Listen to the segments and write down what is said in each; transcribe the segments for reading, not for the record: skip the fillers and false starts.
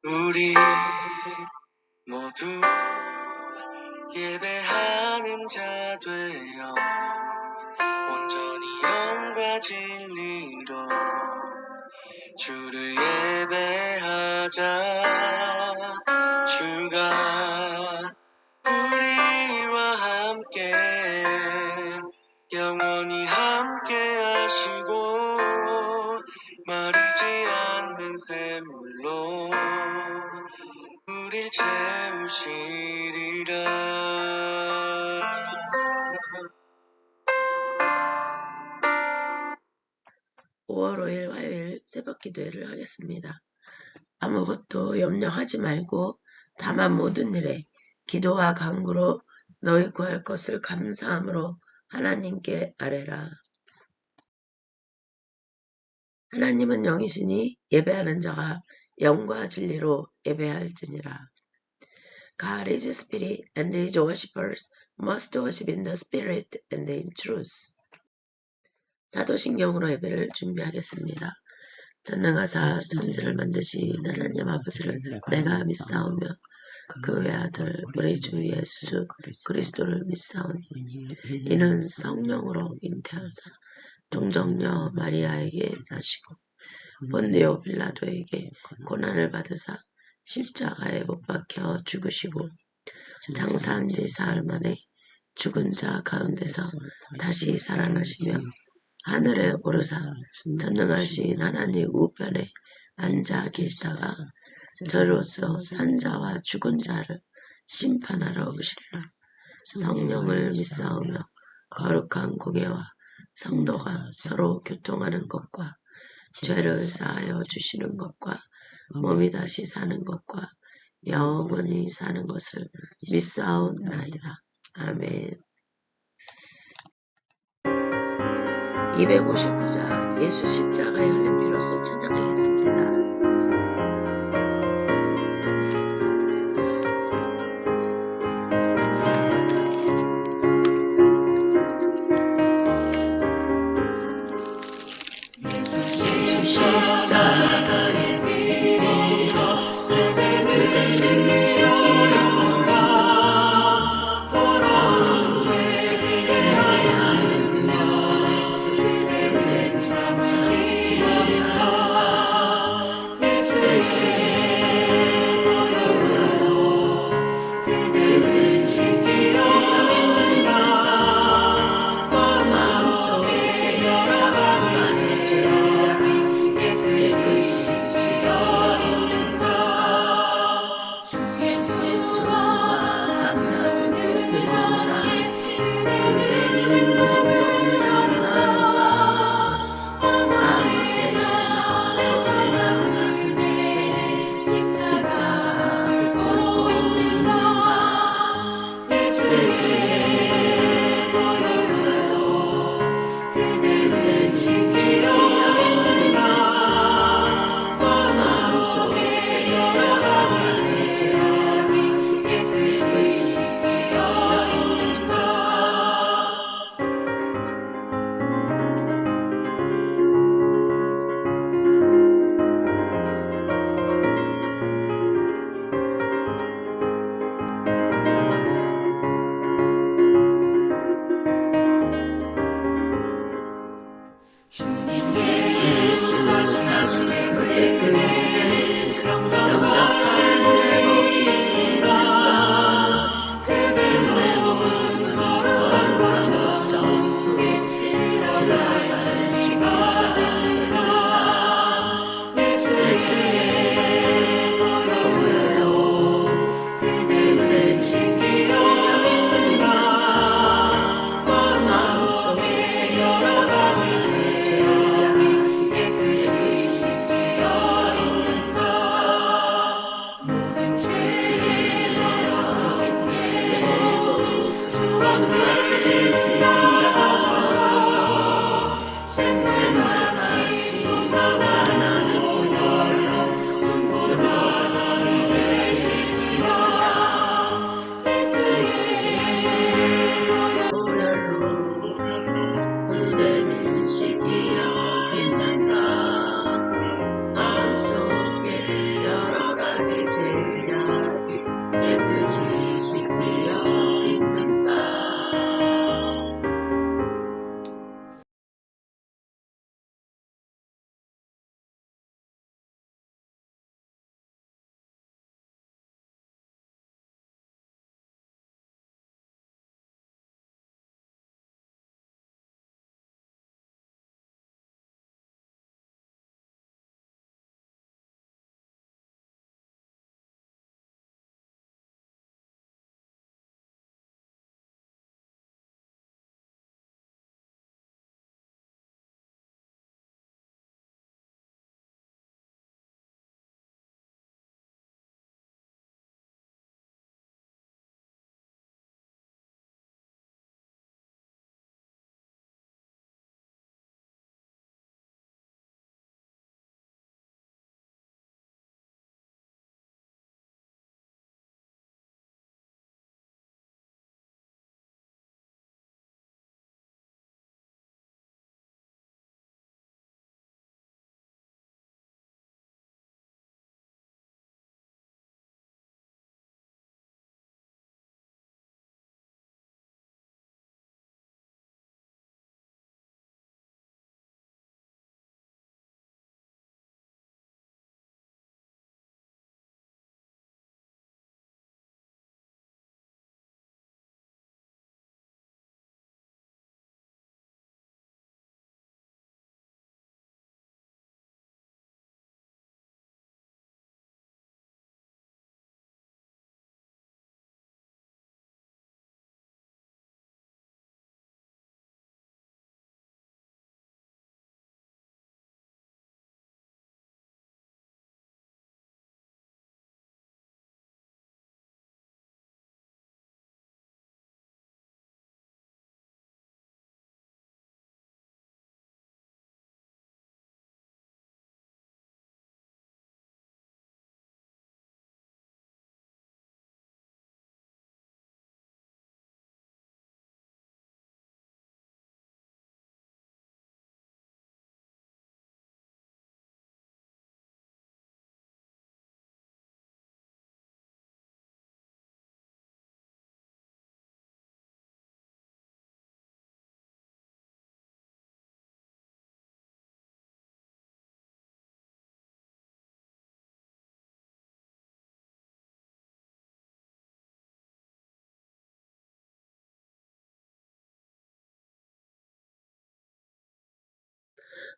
우리 모두 예배하는 자 되어 온전히 영과 진리로 주를 예배하자. 주가 우리와 함께 영원히 함께 하시고 마르지 않는 샘물로 우릴 채우시리라. 5월 5일 화요일 새벽기도회를 하겠습니다. 아무것도 염려하지 말고 다만 모든 일에 기도와 간구로 너희 구할 것을 감사함으로 하나님께 아뢰라. 하나님은 영이시니 예배하는 자가 영과 진리로 예배할지니라. God is spirit, and his worshippers must worship in the spirit and in truth. 사도신경으로 예배를 준비하겠습니다. 전능하사 천지를 만드신 하나님 아버지를 내가 믿사오며 그 외아들 우리 주 예수 그리스도를 믿사오니 이는 성령으로 잉태하사 동정녀 마리아에게 나시고 본디오 빌라도에게 고난을 받으사 십자가에 못 박혀 죽으시고 장사한 지 사흘 만에 죽은 자 가운데서 다시 살아나시며 하늘에 오르사 전능하신 하나님 우편에 앉아 계시다가 저로서 산자와 죽은 자를 심판하러 오시리라. 성령을 믿사오며 거룩한 공예와 성도가 서로 교통하는 것과 죄를 사하여 주시는 것과 몸이 다시 사는 것과 영원히 사는 것을 믿사옵나이다. 아멘. 259자 예수 십자가에 흘린 피로써 찬양하겠습니다.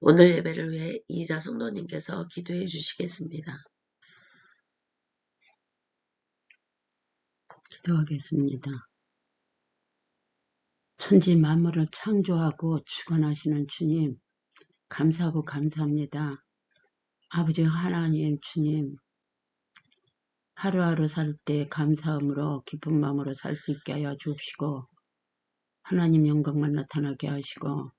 오늘 예배를 위해 이자 성도님께서 기도해 주시겠습니다. 기도하겠습니다. 천지 만물을 창조하고 주관하시는 주님, 감사하고 감사합니다. 아버지 하나님 주님, 하루하루 살 때 감사함으로 기쁜 마음으로 살 수 있게 하여 주옵시고, 하나님 영광만 나타나게 하시고,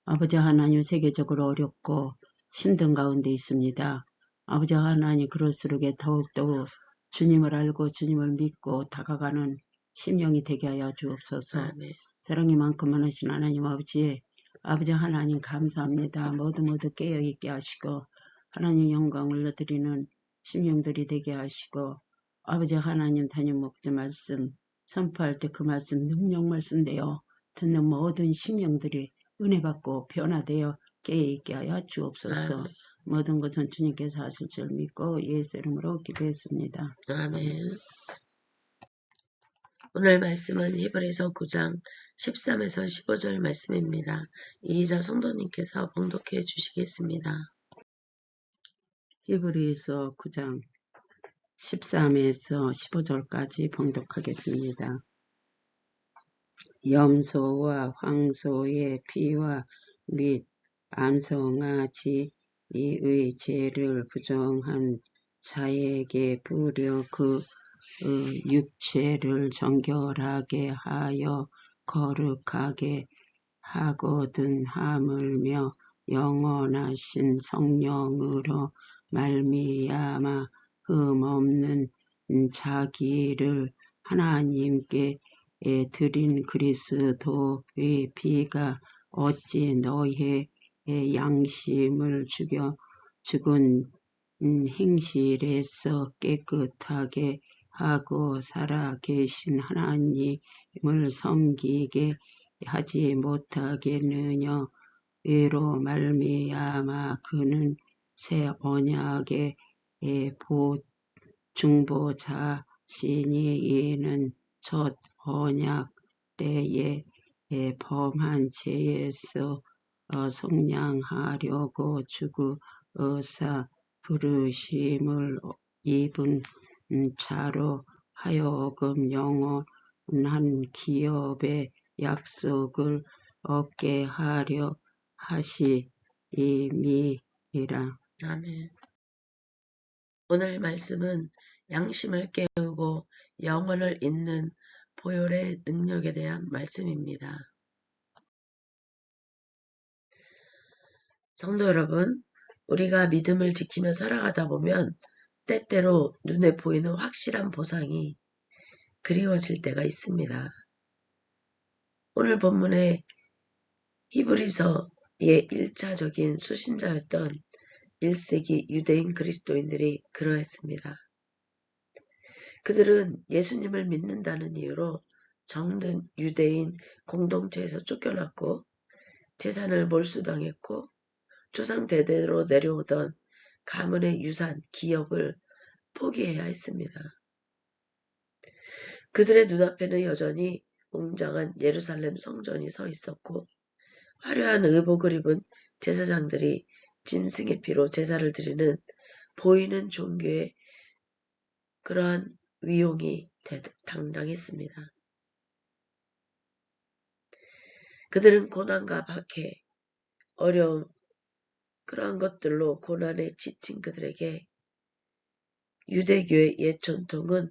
아버지 하나님 세계적으로 어렵고 힘든 가운데 있습니다. 아버지 하나님 그럴수록 더욱더욱 주님을 알고 주님을 믿고 다가가는 심령이 되게 하여 주옵소서. 아멘. 사랑이 많고 많으신 하나님 아버지, 아버지 하나님 감사합니다. 모두 깨어있게 하시고 하나님 영광 올려드리는 심령들이 되게 하시고, 아버지 하나님 담임 목자 말씀 선포할 때 그 말씀 능력 말씀되어 듣는 모든 심령들이 은혜 받고 변화되어 깨어있게 하여 주옵소서. 아멘. 모든 것은 주님께서 하실 줄 믿고 예수 이름으로 기도했습니다. 아멘. 오늘 말씀은 히브리서 9장 13에서 15절 말씀입니다. 이자 성도님께서 봉독해 주시겠습니다. 히브리서 9장 13에서 15절까지 봉독하겠습니다. 염소와 황소의 피와 및 암송아지의 죄를 부정한 자에게 부려 그 육체를 정결하게 하여 거룩하게 하거든 하물며 영원하신 성령으로 말미암아 흠없는 자기를 하나님께 드린 그리스도의 피가 어찌 너희의 양심을 죽은 행실에서 깨끗하게 하고 살아 계신 하나님을 섬기게 하지 못하겠느냐. 이로 말미암아 그는 새 언약의 중보자시니 이는 첫 언약 때에 범한 죄에서 속량하려고 죽으사 부르심을 입은 자로 하여금 영원한 기업의 약속을 얻게 하려 하심이라. 아멘. 오늘 말씀은 양심을 깨우고 영혼을 잇는 보혈의 능력에 대한 말씀입니다. 성도 여러분, 우리가 믿음을 지키며 살아가다 보면 때때로 눈에 보이는 확실한 보상이 그리워질 때가 있습니다. 오늘 본문의 히브리서의 1차적인 수신자였던 1세기 유대인 그리스도인들이 그러했습니다. 그들은 예수님을 믿는다는 이유로 정든 유대인 공동체에서 쫓겨났고 재산을 몰수당했고 조상 대대로 내려오던 가문의 유산, 기업을 포기해야 했습니다. 그들의 눈앞에는 여전히 웅장한 예루살렘 성전이 서 있었고 화려한 의복을 입은 제사장들이 짐승의 피로 제사를 드리는 보이는 종교의 그러한 위용이 당당했습니다. 그들은 고난과 박해, 어려움, 그러한 것들로 고난에 지친 그들에게 유대교의 옛 전통은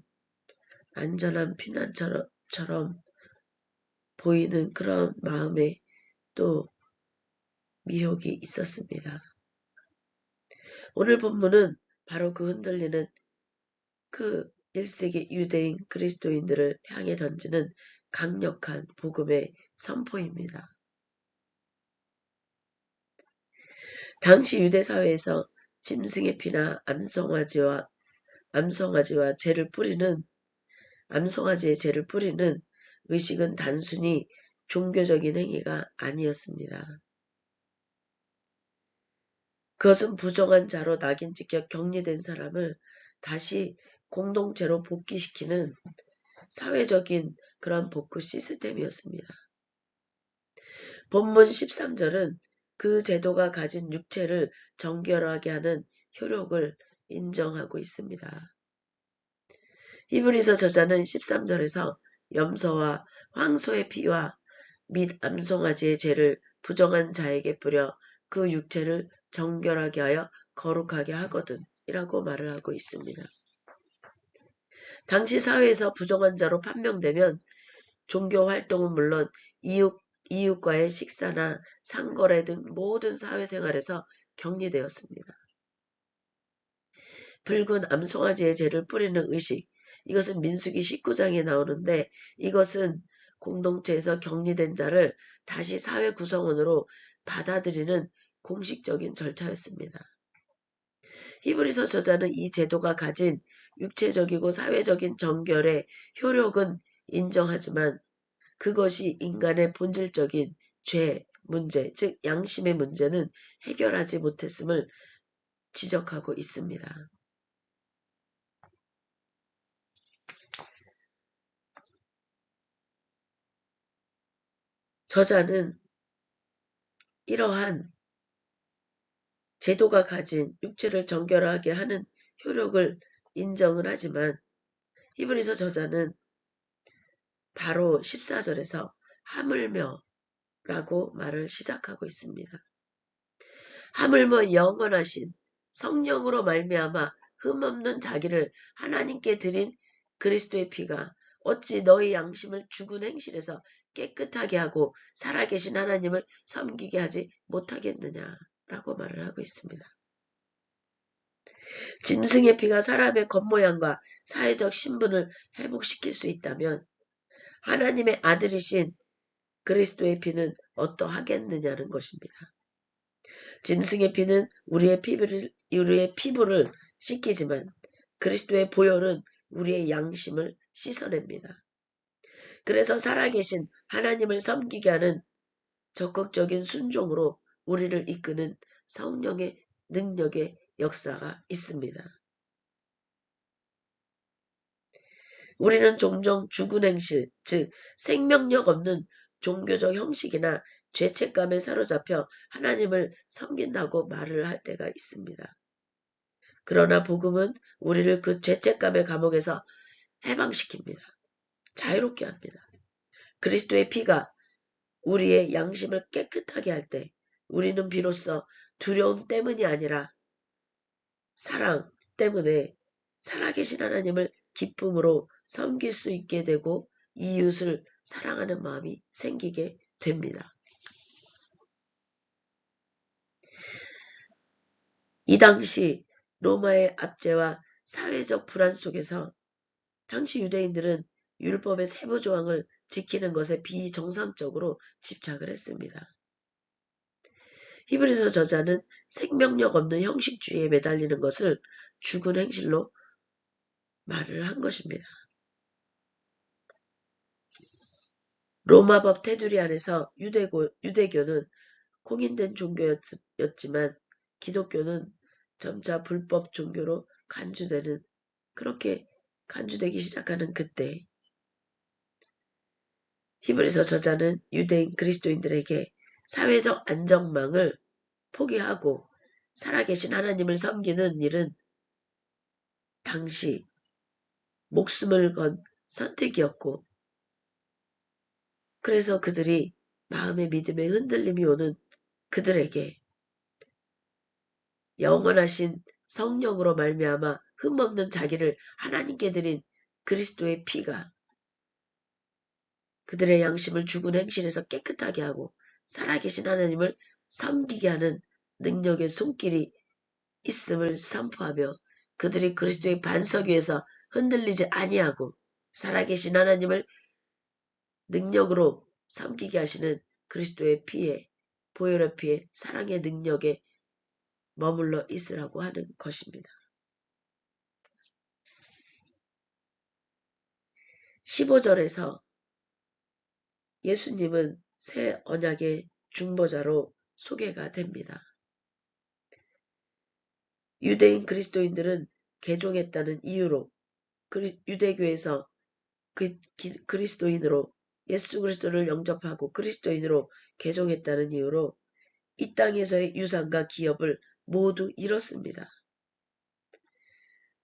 안전한 피난처럼 보이는 그런 마음에 또 미혹이 있었습니다. 오늘 본문은 바로 그 흔들리는 그 1세기 유대인 그리스도인들을 향해 던지는 강력한 복음의 선포입니다. 당시 유대 사회에서 짐승의 피나 암송아지의 죄를 뿌리는 의식은 단순히 종교적인 행위가 아니었습니다. 그것은 부정한 자로 낙인 찍혀 격리된 사람을 다시 공동체로 복귀시키는 사회적인 그런 복구 시스템이었습니다. 본문 13절은 그 제도가 가진 육체를 정결하게 하는 효력을 인정하고 있습니다. 히브리서 저자는 13절에서 염소와 황소의 피와 및 암송아지의 죄를 부정한 자에게 뿌려 그 육체를 정결하게 하여 거룩하게 하거든 이라고 말을 하고 있습니다. 당시 사회에서 부정한 자로 판명되면 종교 활동은 물론 이웃과의 식사나 상거래 등 모든 사회생활에서 격리되었습니다. 붉은 암송아지의 죄를 뿌리는 의식, 이것은 민수기 19장에 나오는데 이것은 공동체에서 격리된 자를 다시 사회 구성원으로 받아들이는 공식적인 절차였습니다. 히브리서 저자는 이 제도가 가진 육체적이고 사회적인 정결의 효력은 인정하지만 그것이 인간의 본질적인 죄, 문제, 즉 양심의 문제는 해결하지 못했음을 지적하고 있습니다. 저자는 이러한 제도가 가진 육체를 정결하게 하는 효력을 인정을 하지만 히브리서 저자는 바로 14절에서 하물며 라고 말을 시작하고 있습니다. 하물며 영원하신 성령으로 말미암아 흠없는 자기를 하나님께 드린 그리스도의 피가 어찌 너희 양심을 죽은 행실에서 깨끗하게 하고 살아계신 하나님을 섬기게 하지 못하겠느냐라고 말을 하고 있습니다. 짐승의 피가 사람의 겉모양과 사회적 신분을 회복시킬 수 있다면 하나님의 아들이신 그리스도의 피는 어떠하겠느냐는 것입니다. 짐승의 피는 우리의 피부를 씻기지만 그리스도의 보혈은 우리의 양심을 씻어냅니다. 그래서 살아계신 하나님을 섬기게 하는 적극적인 순종으로 우리를 이끄는 성령의 능력의 역사가 있습니다. 우리는 종종 죽은 행실, 즉 생명력 없는 종교적 형식이나 죄책감에 사로잡혀 하나님을 섬긴다고 말을 할 때가 있습니다. 그러나 복음은 우리를 그 죄책감의 감옥에서 해방시킵니다. 자유롭게 합니다. 그리스도의 피가 우리의 양심을 깨끗하게 할 때 우리는 비로소 두려움 때문이 아니라 사랑 때문에 살아계신 하나님을 기쁨으로 섬길 수 있게 되고 이웃을 사랑하는 마음이 생기게 됩니다. 이 당시 로마의 압제와 사회적 불안 속에서 당시 유대인들은 율법의 세부 조항을 지키는 것에 비정상적으로 집착을 했습니다. 히브리서 저자는 생명력 없는 형식주의에 매달리는 것을 죽은 행실로 말을 한 것입니다. 로마법 테두리 안에서 유대교는 공인된 종교였지만 기독교는 점차 불법 종교로 그렇게 간주되기 시작하는 그때 히브리서 저자는 유대인 그리스도인들에게 사회적 안정망을 포기하고 살아계신 하나님을 섬기는 일은 당시 목숨을 건 선택이었고 그래서 그들이 마음의 믿음에 흔들림이 오는 그들에게 영원하신 성령으로 말미암아 흠없는 자기를 하나님께 드린 그리스도의 피가 그들의 양심을 죽은 행실에서 깨끗하게 하고 살아계신 하나님을 섬기게 하는 능력의 손길이 있음을 선포하며 그들이 그리스도의 반석 위에서 흔들리지 아니하고 살아계신 하나님을 능력으로 섬기게 하시는 그리스도의 피에 보혈의 피에 사랑의 능력에 머물러 있으라고 하는 것입니다. 15절에서 예수님은 새 언약의 중보자로 소개가 됩니다. 유대인 그리스도인들은 개종했다는 이유로 유대교에서 그리스도인으로 예수 그리스도를 영접하고 그리스도인으로 개종했다는 이유로 이 땅에서의 유산과 기업을 모두 잃었습니다.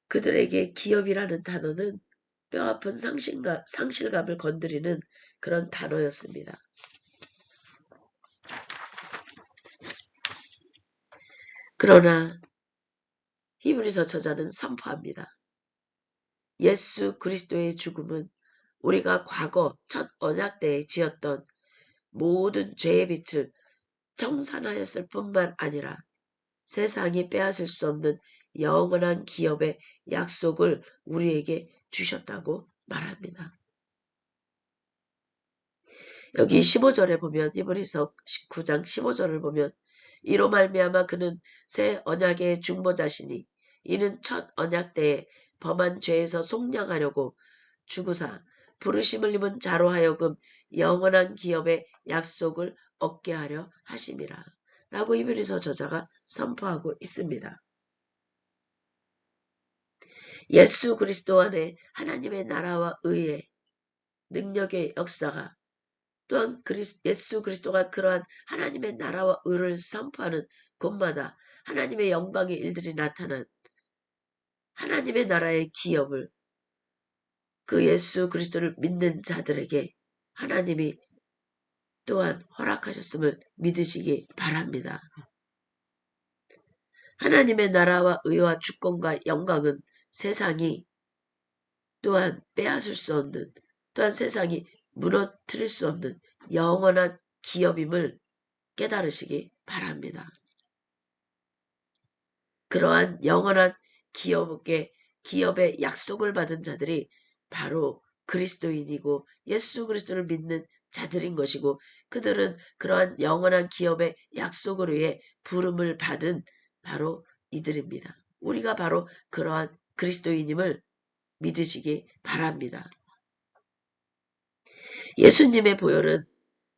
그들에게 기업이라는 단어는 뼈아픈 상실감을 건드리는 그런 단어였습니다. 그러나 히브리서 저자는 선포합니다. 예수 그리스도의 죽음은 우리가 과거 첫 언약 때에 지었던 모든 죄의 빛을 청산하였을 뿐만 아니라 세상이 빼앗을 수 없는 영원한 기업의 약속을 우리에게 주셨다고 말합니다. 여기 15절에 보면 히브리서 19장 15절을 보면 이로 말미암아 그는 새 언약의 중보자시니 이는 첫 언약 때에 범한 죄에서 속량하려고 주구사 부르심을 입은 자로 하여금 영원한 기업의 약속을 얻게 하려 하심이라 라고 히브리서 저자가 선포하고 있습니다. 예수 그리스도 안에 하나님의 나라와 의의 능력의 역사가 또한 예수 그리스도가 그러한 하나님의 나라와 의를 선포하는 곳마다 하나님의 영광의 일들이 나타난 하나님의 나라의 기업을 그 예수 그리스도를 믿는 자들에게 하나님이 또한 허락하셨음을 믿으시기 바랍니다. 하나님의 나라와 의와 주권과 영광은 세상이 또한 빼앗을 수 없는, 또한 세상이 무너뜨릴 수 없는 영원한 기업임을 깨달으시기 바랍니다. 그러한 영원한 기업의 약속을 받은 자들이 바로 그리스도인이고 예수 그리스도를 믿는 자들인 것이고 그들은 그러한 영원한 기업의 약속을 위해 부름을 받은 바로 이들입니다. 우리가 바로 그러한 그리스도인임을 믿으시기 바랍니다. 예수님의 보혈은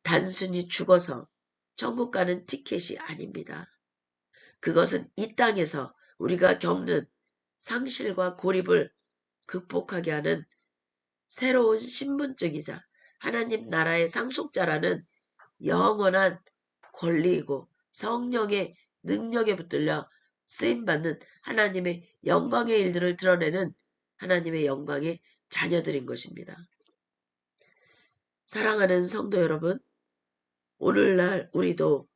단순히 죽어서 천국 가는 티켓이 아닙니다. 그것은 이 땅에서 우리가 겪는 상실과 고립을 극복하게 하는 새로운 신분증이자 하나님 나라의 상속자라는 영원한 권리이고 성령의 능력에 붙들려 쓰임받는 하나님의 영광의 일들을 드러내는 하나님의 영광의 자녀들인 것입니다. 사랑하는 성도 여러분, 오늘날 우리도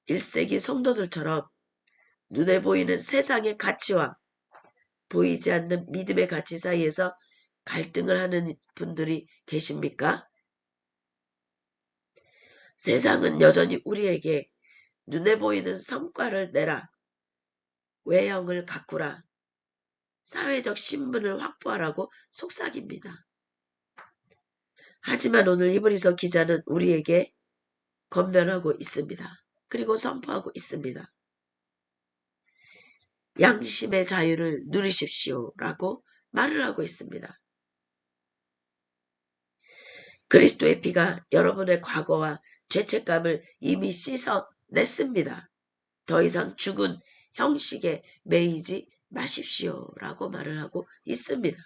1세기 성도들처럼 눈에 보이는 세상의 가치와 보이지 않는 믿음의 가치 사이에서 갈등을 하는 분들이 계십니까? 세상은 여전히 우리에게 눈에 보이는 성과를 내라, 외형을 가꾸라, 사회적 신분을 확보하라고 속삭입니다. 하지만 오늘 히브리서 기자는 우리에게 권면하고 있습니다. 그리고 선포하고 있습니다. 양심의 자유를 누리십시오 라고 말을 하고 있습니다. 그리스도의 피가 여러분의 과거와 죄책감을 이미 씻어냈습니다. 더 이상 죽은 형식에 매이지 마십시오 라고 말을 하고 있습니다.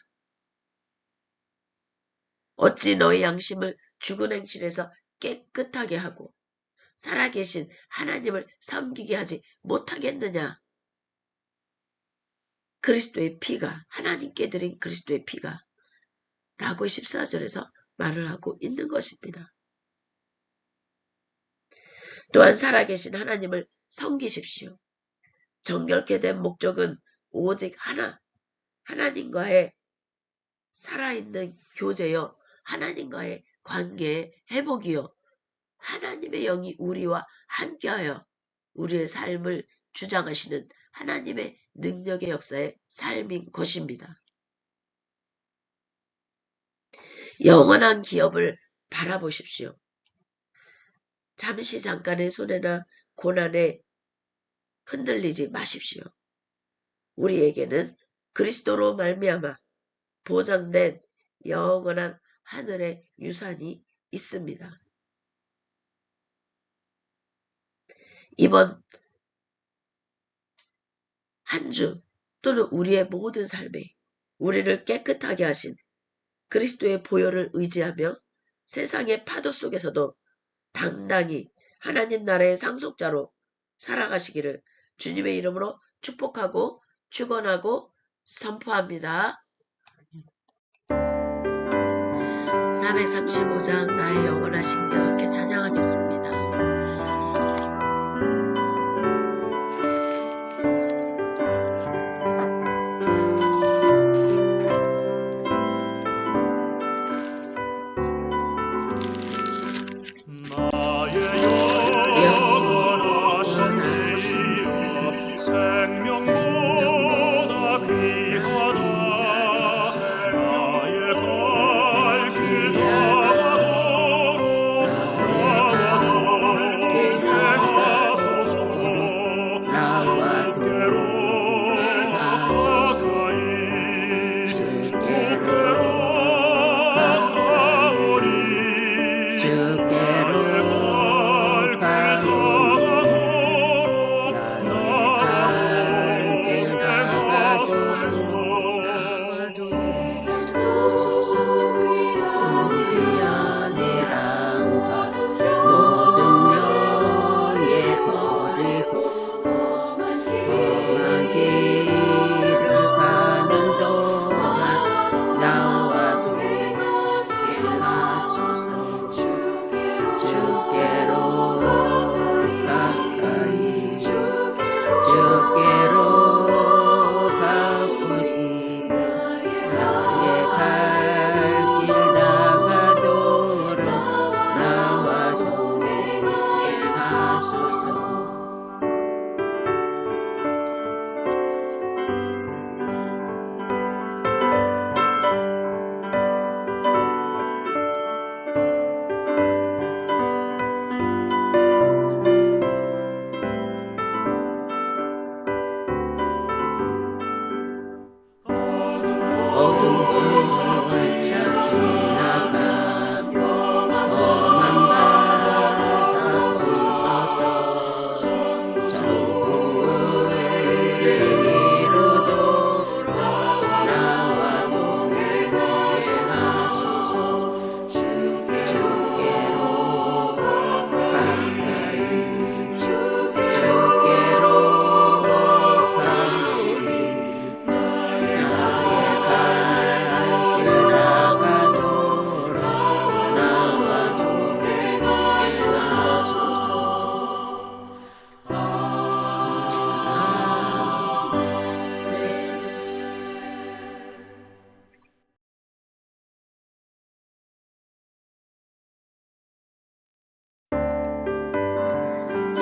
어찌 너희 양심을 죽은 행실에서 깨끗하게 하고 살아계신 하나님을 섬기게 하지 못하겠느냐. 그리스도의 피가, 하나님께 드린 그리스도의 피가 라고 14절에서 말을 하고 있는 것입니다. 또한 살아계신 하나님을 섬기십시오. 정결케 된 목적은 오직 하나님과의 살아있는 교제요, 하나님과의 관계의 회복이요, 하나님의 영이 우리와 함께하여 우리의 삶을 주장하시는 하나님의 능력의 역사의 삶인 것입니다. 영원한 기업을 바라보십시오. 잠시 잠깐의 손해나 고난에 흔들리지 마십시오. 우리에게는 그리스도로 말미암아 보장된 영원한 하늘의 유산이 있습니다. 이번 한 주 또는 우리의 모든 삶에 우리를 깨끗하게 하신 그리스도의 보혈을 의지하며 세상의 파도 속에서도 당당히 하나님 나라의 상속자로 살아가시기를 주님의 이름으로 축복하고 축원하고 선포합니다. 435장 나의 영원하신 여 함께 찬양하겠습니다.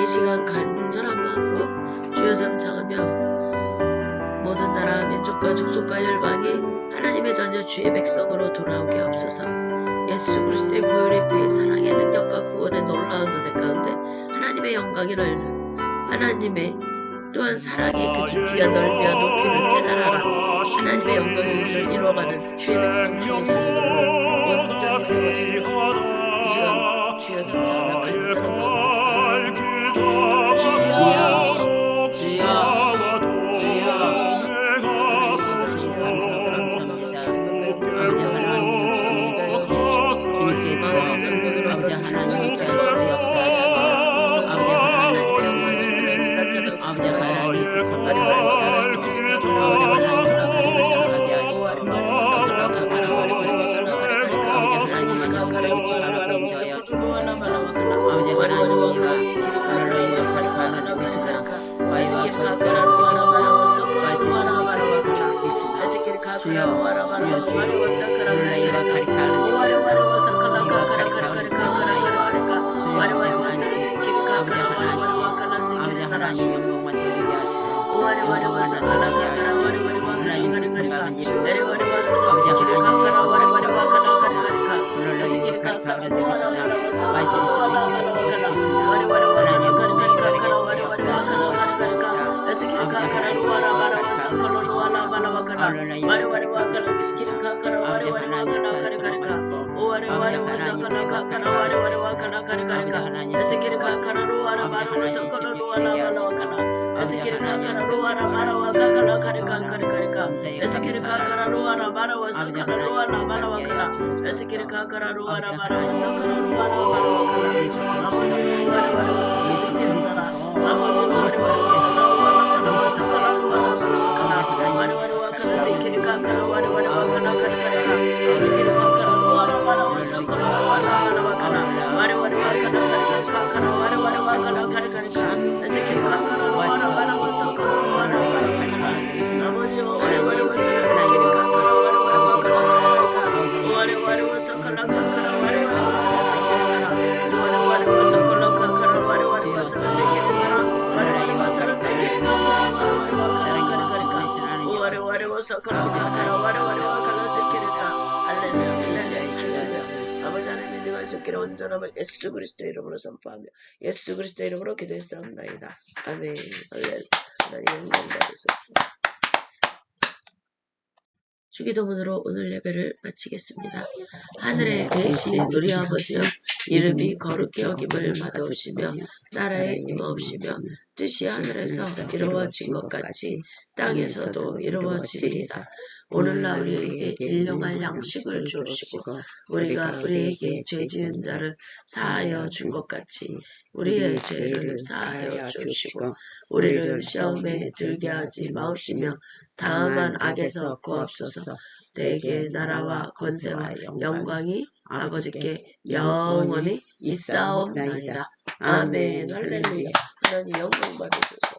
이 시간 간절한 마음으로 주여 삼창하며 모든 나라 민족과 족속과 열방이 하나님의 자녀 주의 백성으로 돌아오게 하옵소서. 예수 그리스도의 보혈의 피의 사랑의 능력과 구원의 놀라운 은혜 가운데 하나님의 영광이 넓은 하나님의 또한 사랑의 그 깊이와 넓이와 높이를 깨달아라. 하나님의 영광의 의를 이루어가는 주의 백성 주의 자녀들로 온전히 세워지는 이 시간 주여 삼창하며 간절한 마음으로 에스키리 카카라 루아라 마라와 사카라 루아라 마라와 카라 에스키리 카카라 루아라 마라와 사카라 루아라 마라와 카라 아버지 와리와리와 스키리 카라 아버지 와리와리와 사카라 마라와 사카라 루아라 마라와 카라 와리와리와 카라 스키리 카카라 와리와리와 카라 카리카리카 에스키리 카카라 루아라 마라와 사카라 루아라 마라와 카라 와리와리와 카라 카리카리카 와리와리와 카라 카리카리카 에스키리 카카라 루아라 마라와 사카라 루아라 마라와 카라 아버지 와리와리와 스키리 카카라 와리와리와 카라 카리카리카 와리와리와 사카라 카카라 와리와리와 스키리 카라 와리와리와 사카라 카카라 와리와리와 스키리 카라 와리와리와 스키리 카카라 카리카리카 와리와리와 사카라 카카라 와리와리와 카라 스키리 카라 할렐루야 할렐루야 할렐루야 아버지 하나님 내가 있었기를 온전함을 예수 그리스도 이름으로 선포하며 예수 그리스도 이름으로 기도했사옵나이다. 아멘. 할렐루야. 하나님 영광 받으소서. 주기도문으로 오늘 예배를 마치겠습니다. 하늘에 계신 우리 아버지여 이름이 거룩히 여김을 받아오시며 나라에 임하옵시며 뜻이 하늘에서 이루어진 것 같이 땅에서도 이루어지리이다. 오늘날 우리에게 일용할 양식을 주옵시고 우리가 우리에게 죄 지은 자를 사하여 준 것 같이 우리의 죄를 사하여 주옵시고 우리를 시험에 들게 하지 마옵시며 다만 악에서 구하옵소서. 대개 나라와 권세와 영광이 아버지께 영원히 있사옵나이다. 아멘. 할렐루야. 하나님 영광 받으소서.